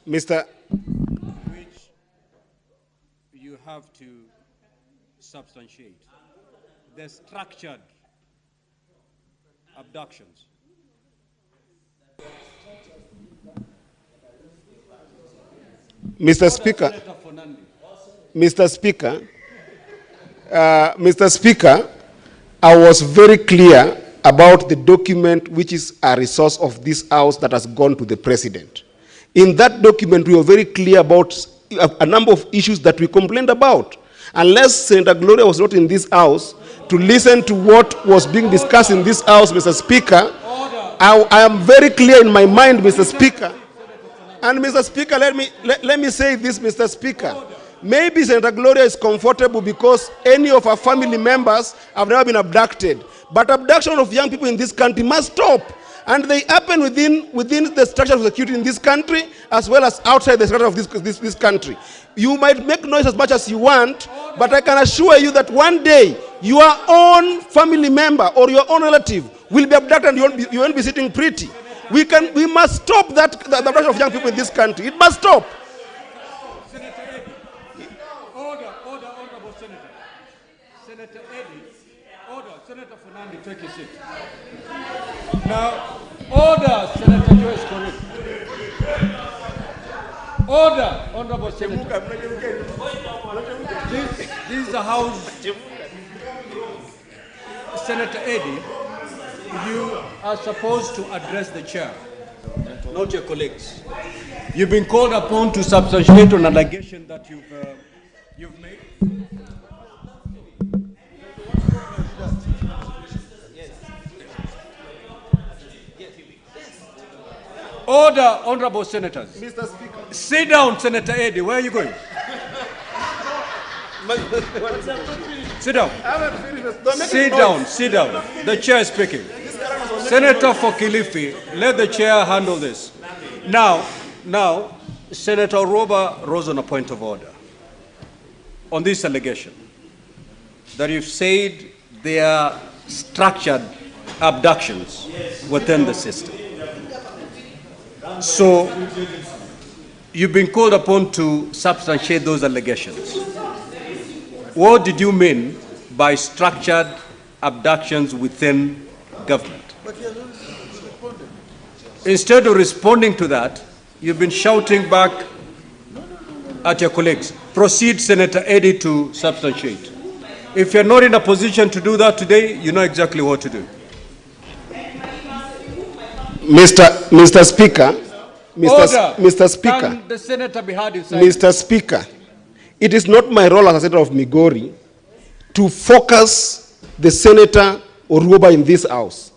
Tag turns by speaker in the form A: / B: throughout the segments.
A: Mr.
B: Which you have to substantiate. The structured abductions.
A: Mr. Speaker, Mr. Speaker, Mr. Speaker, I was very clear about the document which is a resource of this House that has gone to the President. In that document, we were very clear about a number of issues that we complained about. Unless Senator Gloria was not in this House to listen to what was being discussed in this House, Mr. Speaker, I am very clear in my mind, Mr. Speaker. And Mr. Speaker, let me say this, Mr. Speaker. Maybe Senator Gloria is comfortable because any of her family members have never been abducted. But abduction of young people in this country must stop. And they happen within the structure of security in this country as well as outside the structure of this country. You might make noise as much as you want, but I can assure you that one day your own family member or your own relative will be abducted and you won't be sitting pretty. We must stop the abduction of young people in this country. It must stop.
B: Senator Eddie. Order, Senator. Senator Eddie. Order. Senator Fernandez, take your seat. Now, order, Senator Joyce Correct. Order, Honorable Senator. This is the House. Senator Eddie, you are supposed to address the chair, not your colleagues. You've been called upon to substantiate an allegation that you've made. Order, honorable senators.
A: Mr. Speaker.
B: Sit down, Senator Eddie. Where are you going? Sit down. Sit down. The chair is speaking. Senator for Kilifi, let the chair handle this. Now, Senator Roba rose on a point of order on this allegation that you've said they are structured abductions within the system. So, you've been called upon to substantiate those allegations. What did you mean by structured abductions within government? Instead of responding to that, you've been shouting back at your colleagues. Proceed, Senator Eddie, to substantiate. If you're not in a position to do that today, you know exactly what to do.
A: Mr. Speaker, Mr. Speaker,
B: can the senator be heard inside?
A: Mr. Speaker, it is not my role as a senator of Migori to focus the Senator Oruoba in this House.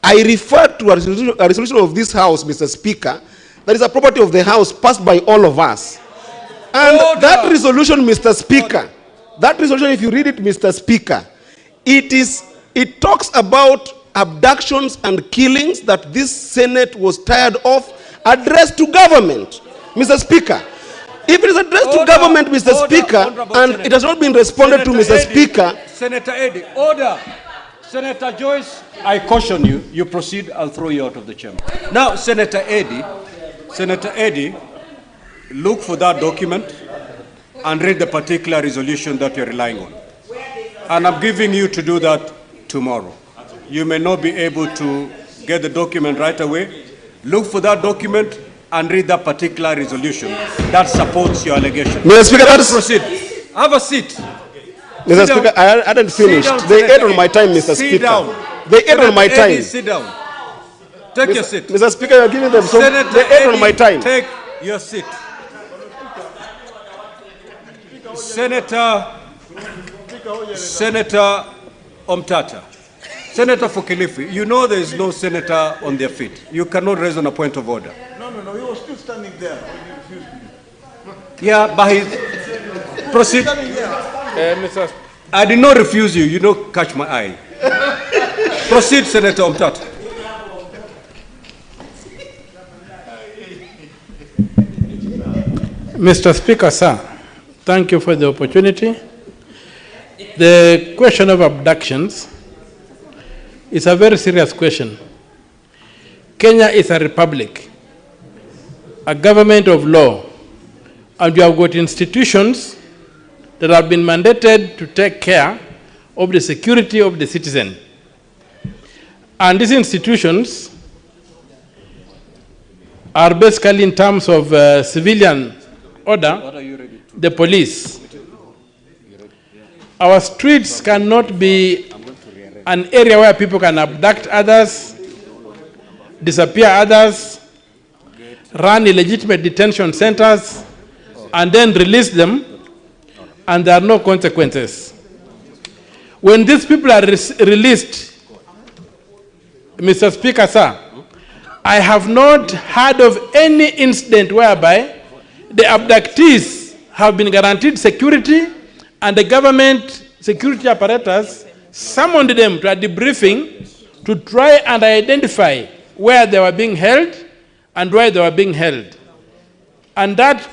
A: I refer to a resolution of this House, Mr. Speaker, that is a property of the House passed by all of us. And that resolution, Mr. Speaker, that resolution, if you read it, Mr. Speaker, it talks about abductions and killings that this Senate was tired of, addressed to government. Mr. Speaker, if it is addressed to government, Mr. Speaker, and it has not been responded to, Mr. Speaker.
B: Senator Eddie, order. Senator Joyce, I caution you. You proceed, I'll throw you out of the chamber. Now, Senator Eddie, look for that document and read the particular resolution that you're relying on. And I'm giving you to do that tomorrow. You may not be able to get the document right away. Look for that document and read that particular resolution that supports your allegation.
A: Mr. Speaker,
B: let's proceed. Have a seat.
A: Mr. Speaker, I hadn't finished. They ate on my time, Mr. Speaker. They ate on my time.
B: Sit down. Take your seat.
A: Mr. Speaker, you're giving them so they ate on my time.
B: Take your seat. Senator Omtata. Senator for Kilifi, you know there is no senator on their feet. You cannot raise on a point of order.
C: No, he was still standing there.
B: Yeah, but he proceed. I did not refuse you. You don't catch my eye. Proceed, Senator Omtata.
D: Mr. Speaker, sir, thank you for the opportunity. The question of abductions is a very serious question. Kenya is a republic, a government of law, and you have got institutions that have been mandated to take care of the security of the citizen. And these institutions are basically, in terms of civilian order, the police. Our streets cannot be an area where people can abduct others, disappear others, run illegitimate detention centers, and then release them, and there are no consequences. When these people are released, Mr. Speaker, sir, I have not heard of any incident whereby the abductees have been guaranteed security and the government security apparatus summoned them to a debriefing to try and identify where they were being held and why they were being held. And that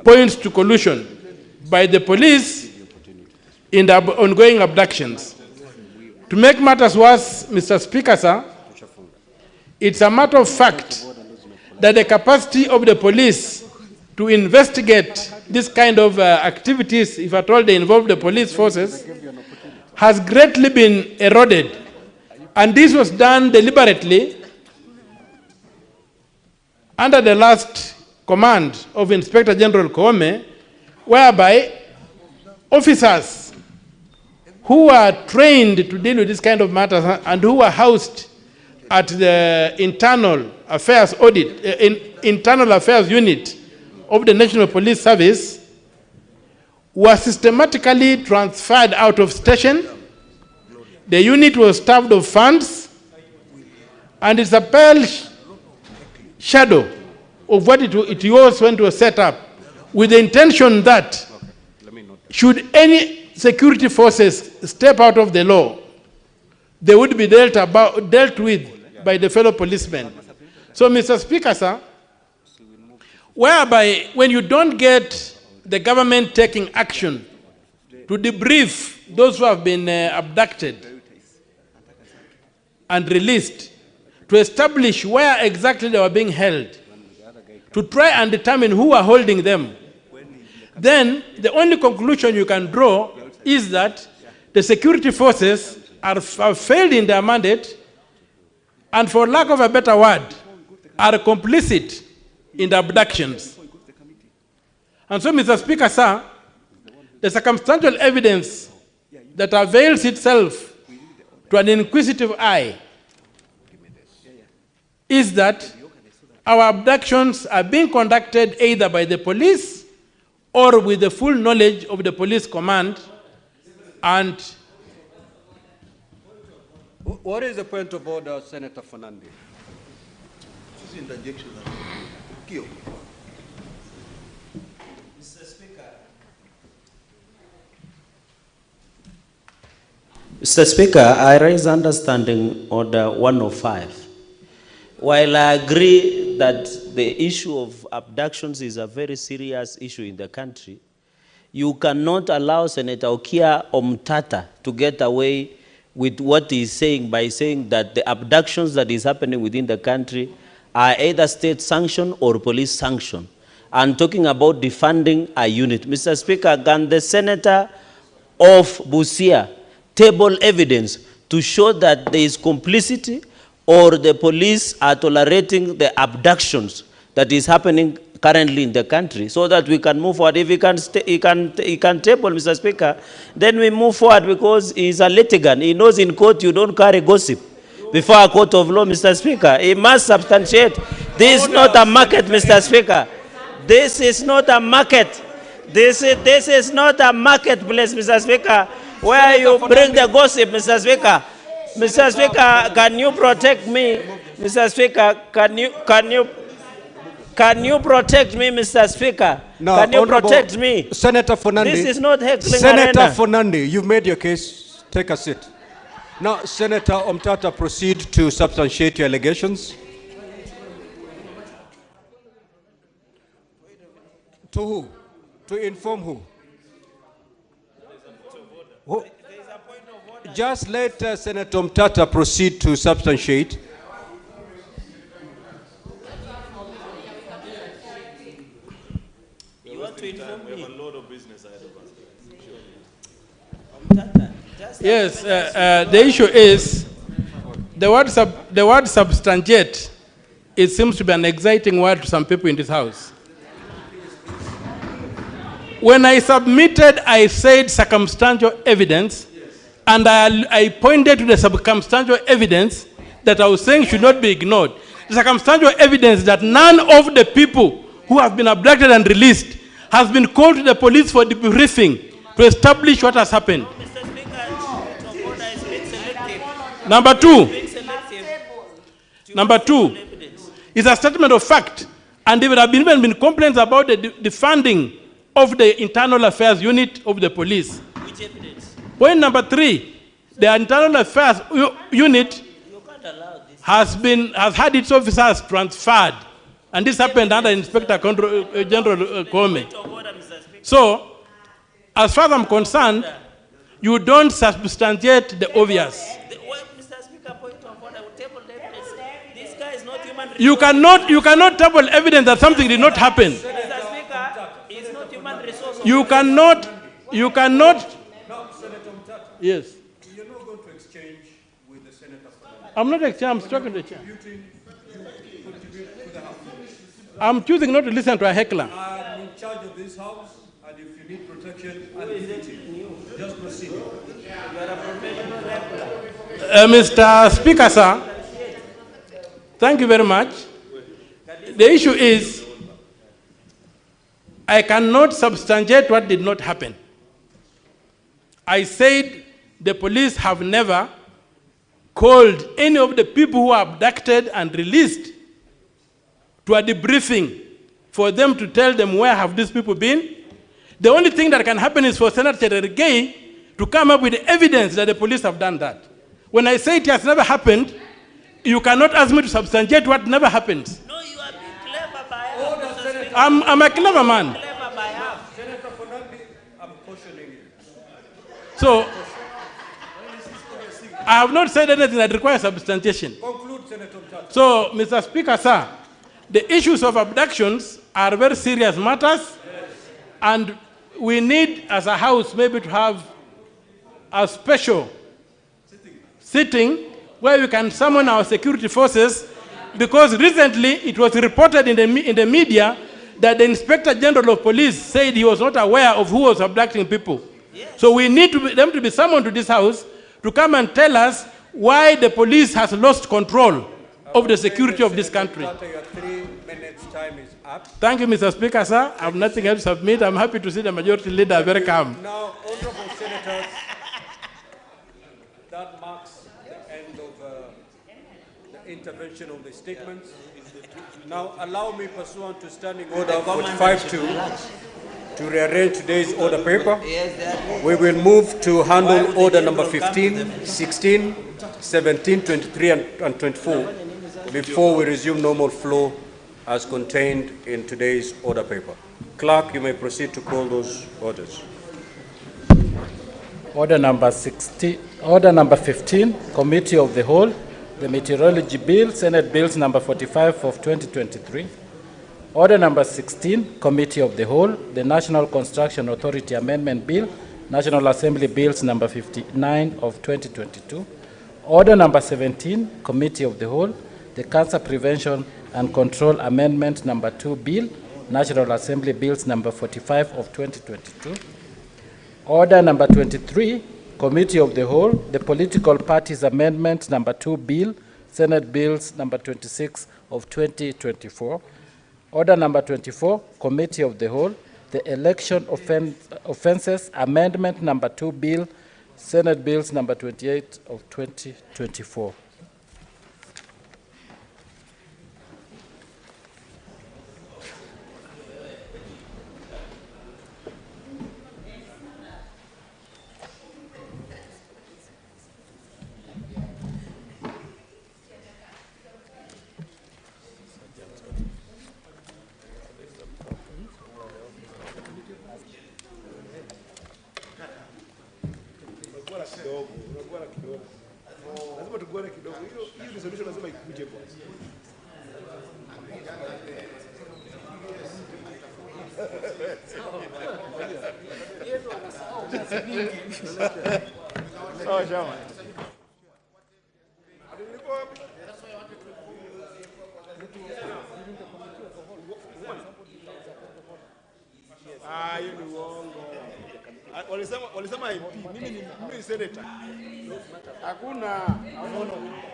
D: points to collusion by the police in the ongoing abductions. To make matters worse, Mr. Speaker, sir, it's a matter of fact that the capacity of the police to investigate this kind of activities, if at all they involve the police forces, has greatly been eroded. And this was done deliberately under the last command of Inspector General Koome, whereby officers who are trained to deal with this kind of matters and who are housed at the internal affairs internal affairs unit of the National Police Service were systematically transferred out of station. The unit was starved of funds, and it's a pale shadow of what it was when it was set up, with the intention that should any security forces step out of the law, they would be dealt with by the fellow policemen. So, Mr. Speaker, sir, whereby when you don't get the government taking action to debrief those who have been abducted and released, to establish where exactly they were being held, to try and determine who are holding them, then the only conclusion you can draw is that the security forces have failed in their mandate, and for lack of a better word, are complicit in the abductions. And so, Mr. Speaker, sir, the circumstantial evidence that avails itself to an inquisitive eye is that our abductions are being conducted either by the police or with the full knowledge of the police command. And
B: what is the point of order, Senator Fernandez?
C: This is interjection.
E: Mr. Speaker. Mr. Speaker, I raise understanding order 105. While I agree that the issue of abductions is a very serious issue in the country, you cannot allow Senator Okia Omtata to get away with what he is saying by saying that the abductions that is happening within the country are either state sanctioned or police sanctioned. And talking about defunding a unit. Mr. Speaker, can the senator of Busia table evidence to show that there is complicity or the police are tolerating the abductions that is happening currently in the country, so that we can move forward? If he can table, Mr. Speaker, then we move forward, because he's a litigant. He knows in court you don't carry gossip before a court of law, Mr. Speaker. He must substantiate. This is not a market, Mr. Speaker. This is not a market. This is not a marketplace, Mr. Speaker, where you bring the gossip, Mr. Speaker. Mr. Speaker, can you protect me? Mr. Speaker, can you protect me, Mr. Speaker?
B: No,
E: can you protect me?
B: Senator Fernandez.
E: This is not heckling
B: Senator
E: arena.
B: Fernandez, you've made your case. Take a seat. Now, Senator Omtata, proceed to substantiate your allegations. To who? To inform who? Who? Just let Senator Omtata proceed to substantiate.
E: to inform me.
C: We have a lot of business ahead of us.
D: Yes, the issue is the word substantiate. It seems to be an exciting word to some people in this house. When I submitted, I said circumstantial evidence, and I pointed to the circumstantial evidence that I was saying should not be ignored. The circumstantial evidence that none of the people who have been abducted and released has been called to the police for debriefing to establish what has happened.
E: No, Mr. Speaker, order is being selective.
D: Number two is a statement of fact, and there have even been complaints about the funding of the internal affairs unit of the police.
E: Which evidence?
D: Point number 3, the internal affairs unit has had its officers transferred, and this happened under Inspector General Kome. So, as far as I'm concerned, you don't substantiate the obvious.
E: Mr. Speaker, point of order, table evidence. This guy is not human resource.
D: You cannot table evidence that something did not happen.
E: Mr. Speaker, it's not human resource.
D: You cannot.
B: No, Senator Mutati.
D: Yes.
B: You're not going to exchange with the senator for that.
D: I'm not exchanging, I'm talking to the chair.
B: Contribute to the House.
D: I'm choosing not to listen to a heckler.
B: I'm in charge of this House, and if you need protection, I'll give it to you. Just proceed.
D: Mr. Speaker, sir, thank you very much. The issue is, I cannot substantiate what did not happen. I said the police have never called any of the people who are abducted and released to a debriefing for them to tell them where have these people been. The only thing that can happen is for Senator Cherargei to come up with evidence that the police have done that. When I say it has never happened, you cannot ask me to substantiate what never happens.
E: No, you are being clever by half.
D: I'm a clever man.
E: Clever by half.
B: Senator Fernandez, I'm cautioning you.
D: So, I have not said anything that requires substantiation.
B: Conclude, Senator Mutati.
D: So, Mr. Speaker, sir, the issues of abductions are very serious matters, and we need, as a House, maybe to have a special sitting where we can summon our security forces, because recently it was reported in the media that the Inspector General of Police said he was not aware of who was abducting people. Yes. So we need them to be summoned to this House to come and tell us why the police has lost control of the security of this country.
B: Your 3 minutes time is up.
D: Thank you, Mr. Speaker, sir. I have nothing else to submit. I'm happy to see the majority leader very calm.
B: Now, honorable senators, that marks the end of the intervention of the statements. Now, allow me, pursuant to Standing Order 45-2, to rearrange today's order paper. We will move to handle order number 15, 16, 17, 23, and 24 before we resume normal flow as contained in today's order paper. Clerk, you may proceed to call those orders.
F: Order number 15, Committee of the Whole, the Meteorology Bill, Senate Bills number 45 of 2023. Order number 16, Committee of the Whole, the National Construction Authority Amendment Bill, National Assembly Bills number 59 of 2022. Order number 17, Committee of the Whole, the Cancer Prevention and Control Amendment number 2 Bill, National Assembly Bills number 45 of 2022. Order number 23, Committee of the Whole, the Political Parties Amendment number 2 Bill, Senate Bills number 26 of 2024. Order number 24, Committee of the Whole, the Election Offenses Amendment number 2 Bill, Senate Bills number 28 of 2024.
C: Lazima tuguane kidogo. Hiyo resolution lazima ikuje kwanza. Sawa chama. Hiyo ni uongo. Walisema MP, mimi ni senator. Hakuna.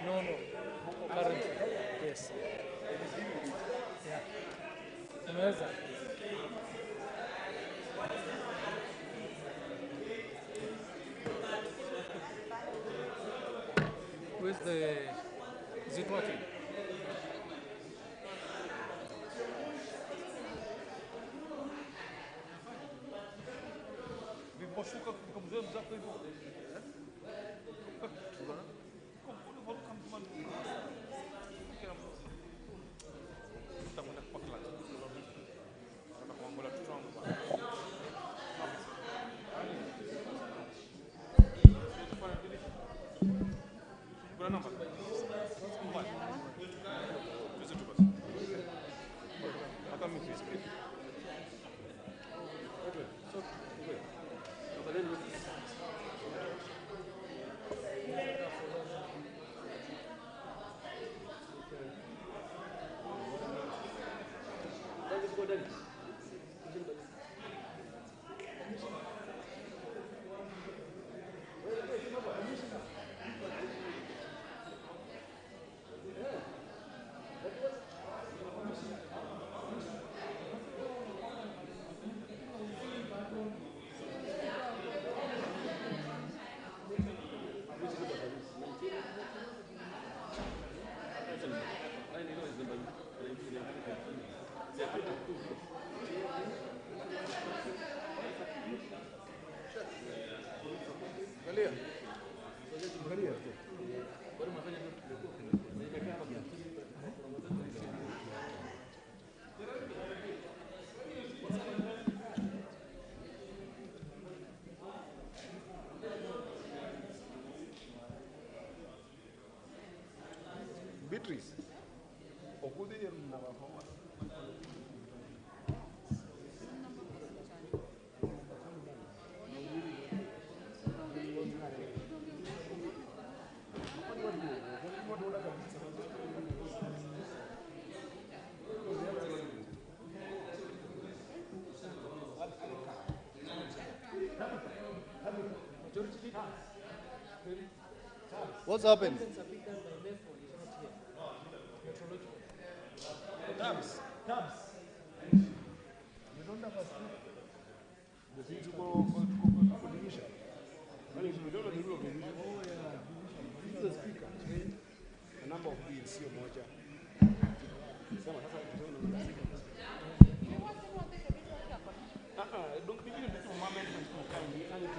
F: No. Currently. Yes. Unaweza. Is it working?
C: Beatrice. Okude na wafoma. What's happened? Tabs. You don't have a script. The thing to go division. Well, if you don't know the rule of division, this is the speaker. The number of bills, sio moja. Don't be doing this for moment and to come. You can't do it.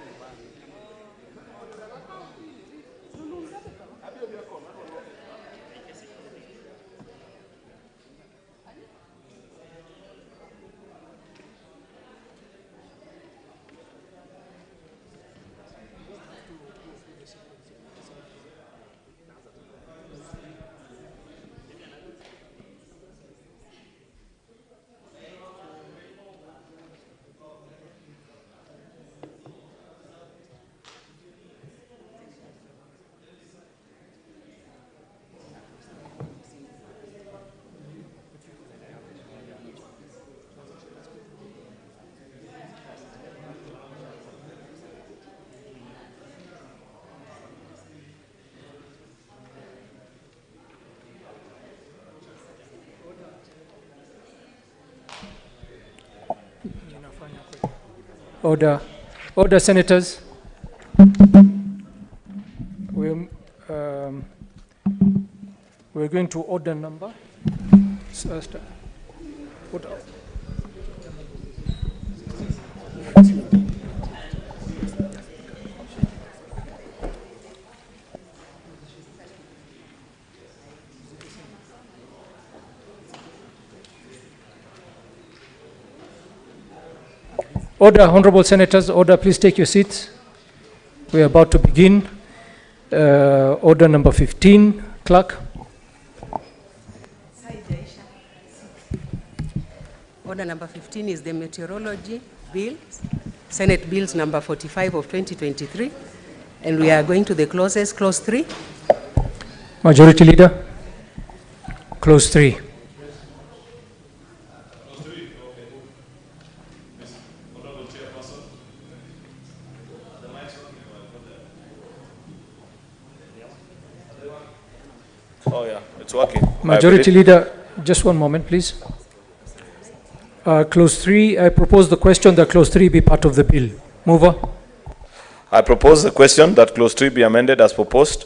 F: Order, senators. We're going to order number. Order, honorable senators, order, please take your seats. We are about to begin. Order number 15, clerk.
G: Order number 15 is the meteorology bill, Senate Bills number 45 of 2023. And we are going to the clauses, clause 3.
H: Majority Leader, clause 3.
I: Oh yeah, it's working.
H: Majority Leader, just one moment, please. Clause 3, I propose the question that clause 3 be part of the bill. Mover.
I: I propose the question that clause 3 be amended as proposed.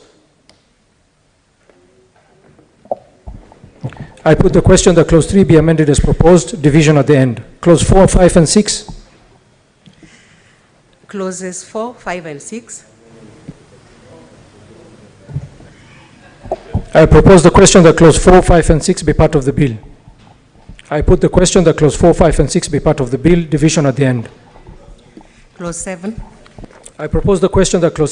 H: I put the question that clause 3 be amended as proposed, division at the end. Clause 4, 5, and 6.
G: Clauses 4, 5, and 6.
H: I propose the question that clause 4, 5, and 6 be part of the bill. I put the question that clause 4, 5, and 6 be part of the bill, division at the end.
G: Clause 7.
H: I propose the question that clause